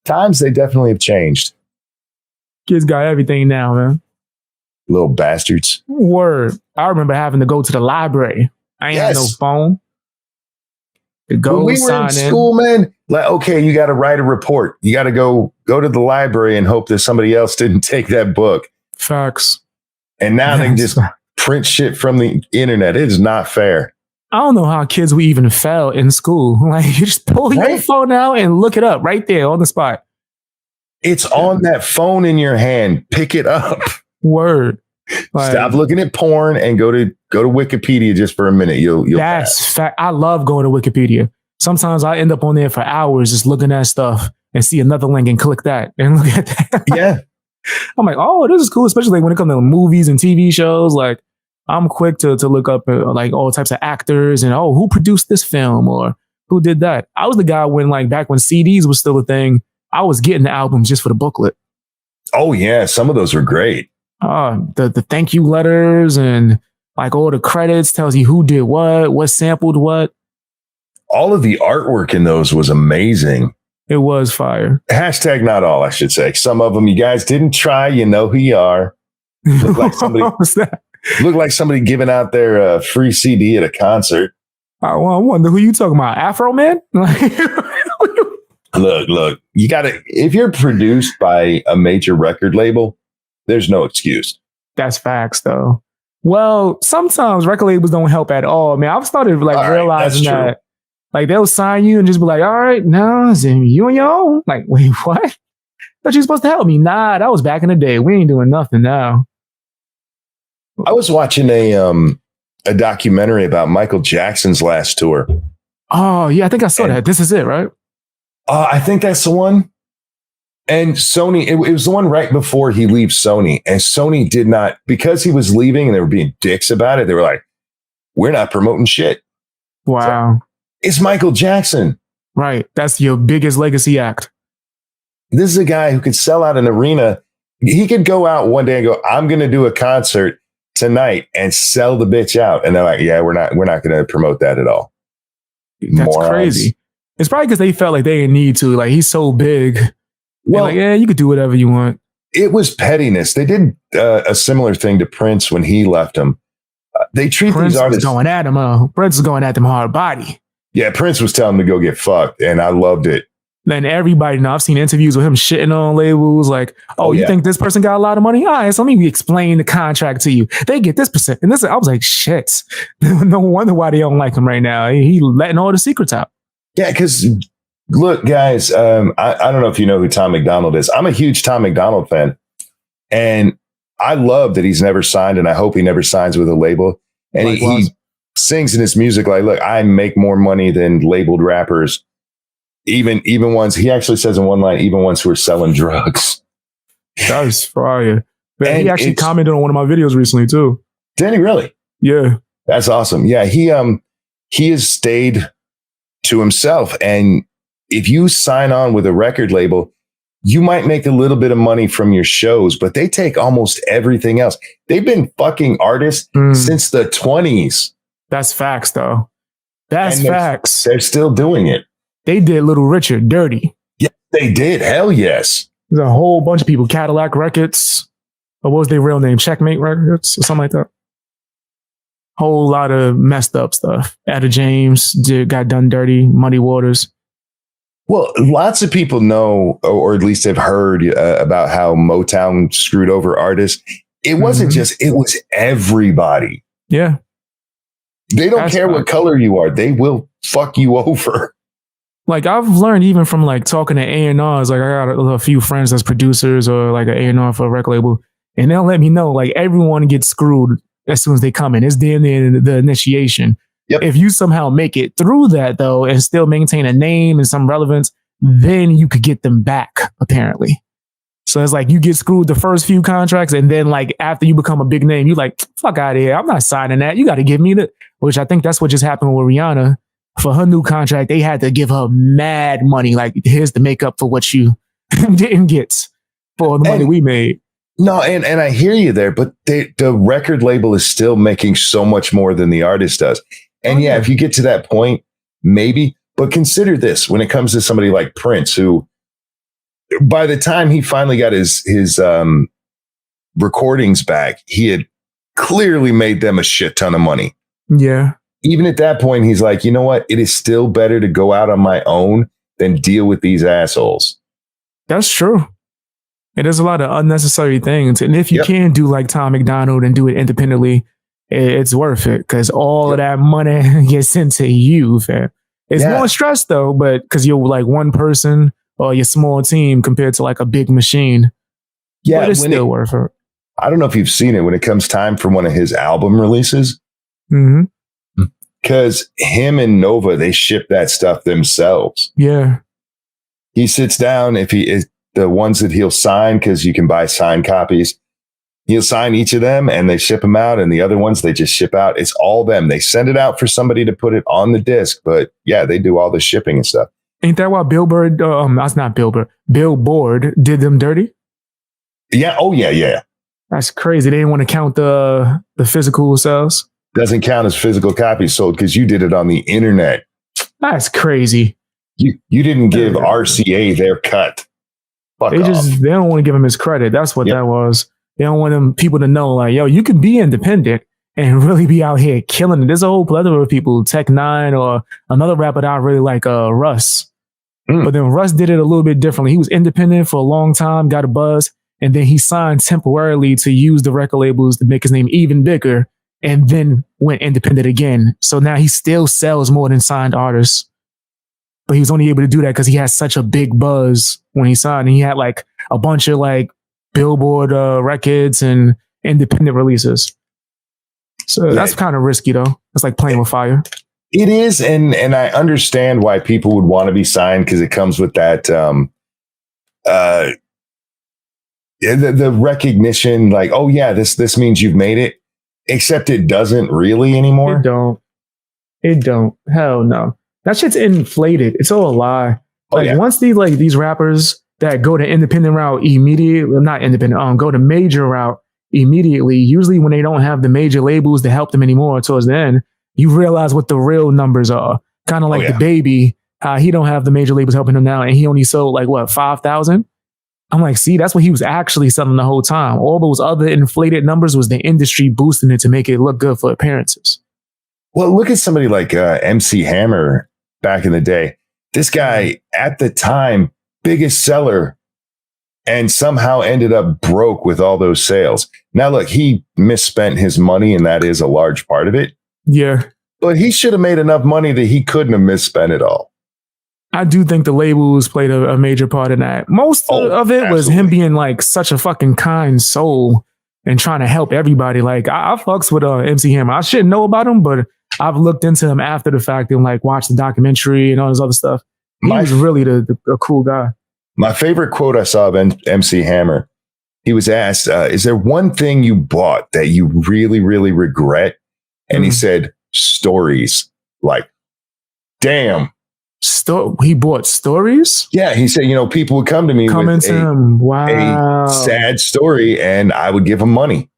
Times, they definitely have changed. Kids got everything now, man. Little bastards. Word. I remember having to go to the library. I ain't had no phone. To go when we were in school, man, like, okay, you got to write a report. You got to go to the library and hope that somebody else didn't take that book. Facts. And now they can just print shit from the internet. It is not fair. I don't know how kids would even fail in school. Like, you just pull your phone out and look it up right there on the spot. It's on that phone in your hand. Pick it up. Word. Like, stop looking at porn and go to Wikipedia just for a minute. You'll that's fact. I love going to Wikipedia. Sometimes I end up on there for hours just looking at stuff and see another link and click that and look at that. Yeah. I'm like, oh, this is cool, especially when it comes to movies and TV shows. Like, I'm quick to look up like all types of actors and who produced this film or who did that. I was the guy back when CDs was still a thing. I was getting the albums just for the booklet. Oh yeah, some of those were great. The thank you letters and like all the credits tells you who did what sampled what. All of the artwork in those was amazing. It was fire. Hashtag not all, I should say. Some of them you guys didn't try. You know who you are. Look like somebody giving out their free CD at a concert. I wonder who you talking about. Afro Man? Look, you gotta, if you're produced by a major record label, there's no excuse. That's facts though. Well, sometimes record labels don't help at all. Man, I've started realizing that like they'll sign you and just be like, all right, now it's you and your own. Like, wait, what? Thought you supposed to help me. Nah, that was back in the day. We ain't doing nothing now. I was watching a documentary about Michael Jackson's last tour. Oh, yeah, I think I saw that. This is it, right? I think that's the one. And Sony, it was the one right before he leaves Sony. And Sony did not, because he was leaving and they were being dicks about it, they were like, we're not promoting shit. Wow. So, it's Michael Jackson. Right. That's your biggest legacy act. This is a guy who could sell out an arena. He could go out one day and go, I'm going to do a concert tonight and sell the bitch out. And they're like, yeah, we're not going to promote that at all. That's morons. Crazy. It's probably because they felt like they didn't need to. Like, he's so big. Well, like, yeah, you could do whatever you want. It was pettiness. They did a similar thing to Prince when he left him. They treat Prince these artists going at him. Prince was going at them hard body. Yeah, Prince was telling him to go get fucked, and I loved it. Then everybody, I've seen interviews with him shitting on labels like, you think this person got a lot of money? All right, so let me explain the contract to you. They get this percent. And this, I was like, shit. No wonder why they don't like him right now. He letting all the secrets out. Yeah, because look, guys, I don't know if you know who Tom MacDonald is. I'm a huge Tom MacDonald fan. And I love that he's never signed, and I hope he never signs with a label. And he sings in his music like, look, I make more money than labeled rappers. Even ones, he actually says in one line, even ones who are selling drugs. That was fire. Man, he actually commented on one of my videos recently too. Did he really? Yeah. That's awesome. Yeah, he has stayed to himself. And if you sign on with a record label, you might make a little bit of money from your shows, but they take almost everything else. They've been fucking artists since the 20s. That's facts, though. That's facts. They're still doing it. They did Little Richard dirty. Yeah, they did. Hell yes. There's a whole bunch of people. Cadillac Records. Or what was their real name? Checkmate Records or something like that. Whole lot of messed up stuff. Etta James got done dirty. Muddy Waters. Well, lots of people know, or at least have heard about how Motown screwed over artists. It wasn't just, it was everybody. Yeah. They don't care what color you are. They will fuck you over. Like, I've learned even from like talking to A&Rs, like I got a few friends as producers or like an A&R for a record label, and they'll let me know like everyone gets screwed as soon as they come in. It's damn near the initiation. Yep. If you somehow make it through that though and still maintain a name and some relevance, then you could get them back, apparently. So it's like you get screwed the first few contracts, and then like after you become a big name, you're like, fuck out of here. I'm not signing that. You got to give me the, which I think that's what just happened with Rihanna. For her new contract, they had to give her mad money. Like, here's to make up for what you didn't get for the money we made. No, and I hear you there, but the record label is still making so much more than the artist does. And yeah, if you get to that point, maybe. But consider this, when it comes to somebody like Prince, who by the time he finally got his recordings back, he had clearly made them a shit ton of money. Yeah. Even at that point, he's like, you know what? It is still better to go out on my own than deal with these assholes. That's true. And there's a lot of unnecessary things. And if you can do like Tom MacDonald and do it independently, it's worth it because all of that money gets sent to you, fam. It's more stress though, but because you're like one person or your small team compared to like a big machine. Yeah, but it's still worth it. I don't know if you've seen it when it comes time for one of his album releases. Mm-hmm. Because him and Nova, they ship that stuff themselves. Yeah. He sits down, if he is the ones that he'll sign, because you can buy signed copies, he'll sign each of them and they ship them out. And the other ones, they just ship out. It's all them. They send it out for somebody to put it on the disc. But yeah, they do all the shipping and stuff. Ain't that why Billboard, that's not Billboard, Billboard did them dirty? Yeah. Oh, yeah, yeah. That's crazy. They didn't want to count the physical sales. Doesn't count as physical copies sold because you did it on the internet. That's crazy. You didn't give RCA their cut. They don't want to give him his credit. That's what that was. They don't want them people to know like, yo, you can be independent and really be out here killing it. There's a whole plethora of people, Tech Nine or another rapper that I really like, Russ. But then Russ did it a little bit differently. He was independent for a long time, got a buzz, and then he signed temporarily to use the record labels to make his name even bigger. And then went independent again. So now he still sells more than signed artists. But he was only able to do that because he had such a big buzz when he signed. And he had like a bunch of like Billboard records and independent releases. So that's kind of risky though. It's like playing with fire. It is. And I understand why people would want to be signed because it comes with that the recognition like, oh yeah, this means you've made it. Except it doesn't really anymore. It don't. Hell no. That shit's inflated. It's all a lie. Like once these rappers that go to independent route immediately, not independent, go to major route immediately, usually when they don't have the major labels to help them anymore towards the end, you realize what the real numbers are. Kind of like the Baby, he don't have the major labels helping him now and he only sold like what, 5,000? I'm like, see, that's what he was actually selling the whole time. All those other inflated numbers was the industry boosting it to make it look good for appearances. Well, look at somebody like MC Hammer back in the day. This guy at the time, biggest seller, and somehow ended up broke with all those sales. Now, look, he misspent his money, and that is a large part of it. Yeah. But he should have made enough money that he couldn't have misspent it all. I do think the labels played a major part in that. Most of it was him being like such a fucking kind soul and trying to help everybody. Like I fucks with MC Hammer. I shouldn't know about him, but I've looked into him after the fact and like watched the documentary and all this other stuff. He was really a cool guy. My favorite quote I saw of MC Hammer, he was asked, is there one thing you bought that you really, really regret? And he said, stories. Like, damn. He bought stories? Yeah, he said, people would come to me with a sad story and I would give them money.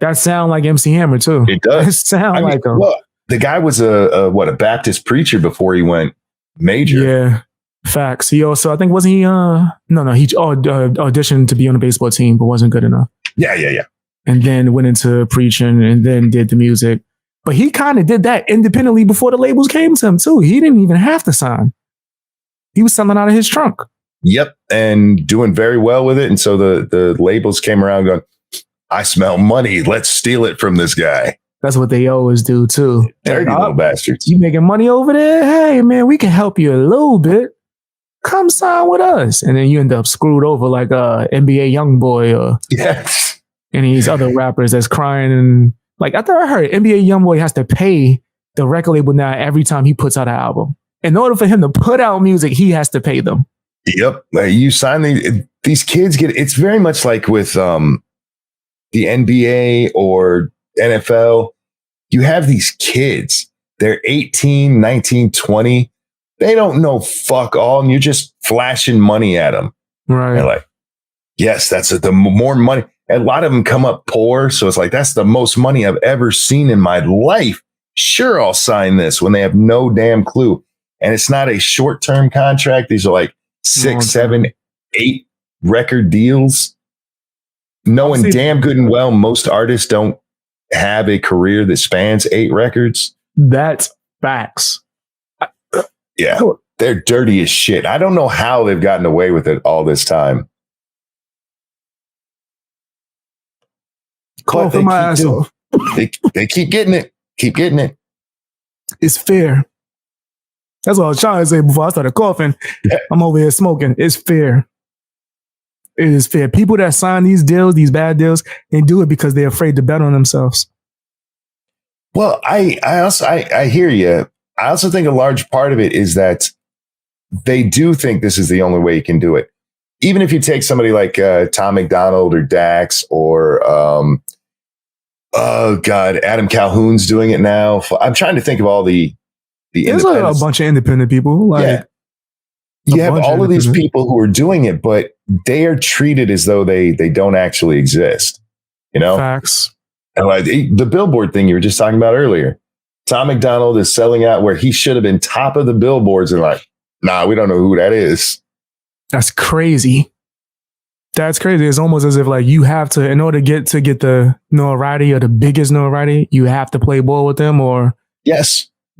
That sound like MC Hammer too. It does. It sound like him. Look, the guy was a Baptist preacher before he went major. Yeah, facts. He also, I think, wasn't he? He auditioned to be on a baseball team, but wasn't good enough. Yeah. And then went into preaching and then did the music. But he kind of did that independently before the labels came to him too. He didn't even have to sign. He was selling out of his trunk. Yep. And doing very well with it. And so the labels came around going, I smell money. Let's steal it from this guy. That's what they always do too. Dirty little bastards. You making money over there? Hey man, we can help you a little bit. Come sign with us. And then you end up screwed over like NBA Youngboy or any of these other rappers that's crying and like I thought I heard NBA Youngboy has to pay the record label now every time he puts out an album. In order for him to put out music, he has to pay them. Yep. You sign these kids it's very much like with the NBA or NFL. You have these kids, they're 18, 19, 20. They don't know fuck all. And you're just flashing money at them. Right. They're like, yes, that's the more money. A lot of them come up poor. So it's like, that's the most money I've ever seen in my life. Sure, I'll sign this when they have no damn clue. And it's not a short-term contract. These are like 6, 7, 8 record deals, knowing damn good and well most artists don't have a career that spans 8 records. That's facts. Yeah, they're dirty as shit. I don't know how they've gotten away with it all this time. Call for my ass off. They keep getting it. Keep getting it. It's fair. That's what I was trying to say before I started coughing. I'm over here smoking. It's fair. It is fair. People that sign these deals, these bad deals, they do it because they're afraid to bet on themselves. Well, I hear you. I also think a large part of it is that they do think this is the only way you can do it. Even if you take somebody like Tom MacDonald or Dax or Adam Calhoun's doing it now. I'm trying to think of all the There's a bunch of independent people. Like, you have all of these people who are doing it, but they are treated as though they don't actually exist. You know, facts. And like the Billboard thing you were just talking about earlier. Tom MacDonald is selling out where he should have been top of the billboards, and like, nah, we don't know who that is. That's crazy. That's crazy. It's almost as if like you have to, in order to get the notoriety or the biggest notoriety, you have to play ball with them or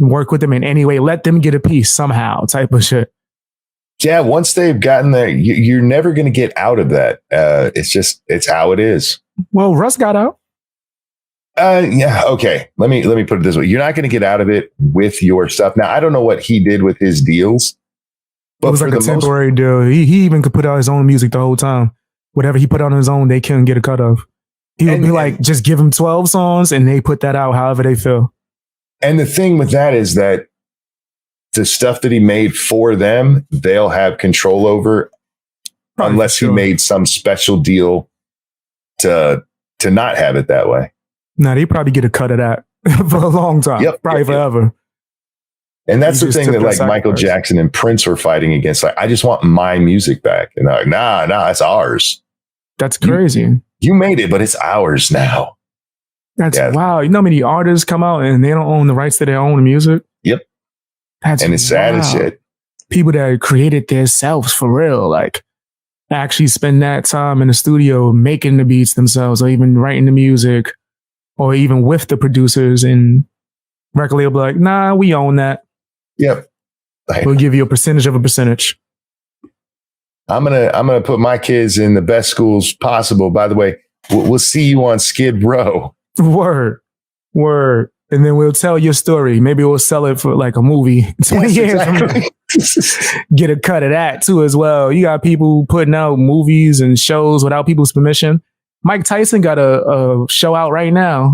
work with them in any way. Let them get a piece somehow, type of shit. Yeah, once they've gotten there, you're never going to get out of that. It's how it is. Well, Russ got out. Yeah. Okay. Let me put it this way. You're not going to get out of it with your stuff. Now, I don't know what he did with his deals. But it was like a temporary deal. He even could put out his own music the whole time. Whatever he put out on his own, they couldn't get a cut of. He would be like, just give him 12 songs and they put that out however they feel. And the thing with that is that the stuff that he made for them, they'll have control over unless he made some special deal to not have it that way. Nah, they probably get a cut of that for a long time. Probably forever. And that's the thing that like Michael Jackson and Prince were fighting against. Like, I just want my music back. And they're like, nah, it's ours. That's crazy. You made it, but it's ours now. That's wow. You know how many artists come out and they don't own the rights to their own music? Yep. And it's sad as shit. People that created themselves for real, like actually spend that time in the studio making the beats themselves or even writing the music or even with the producers and record label like, nah, we own that. Yep. We'll give you a percentage of a percentage. I'm gonna put my kids in the best schools possible. By the way, we'll see you on Skid Row. Word. And then we'll tell your story. Maybe we'll sell it for like a movie 20 years from now. Get a cut of that too as well. You got people putting out movies and shows without people's permission. Mike Tyson got a show out right now.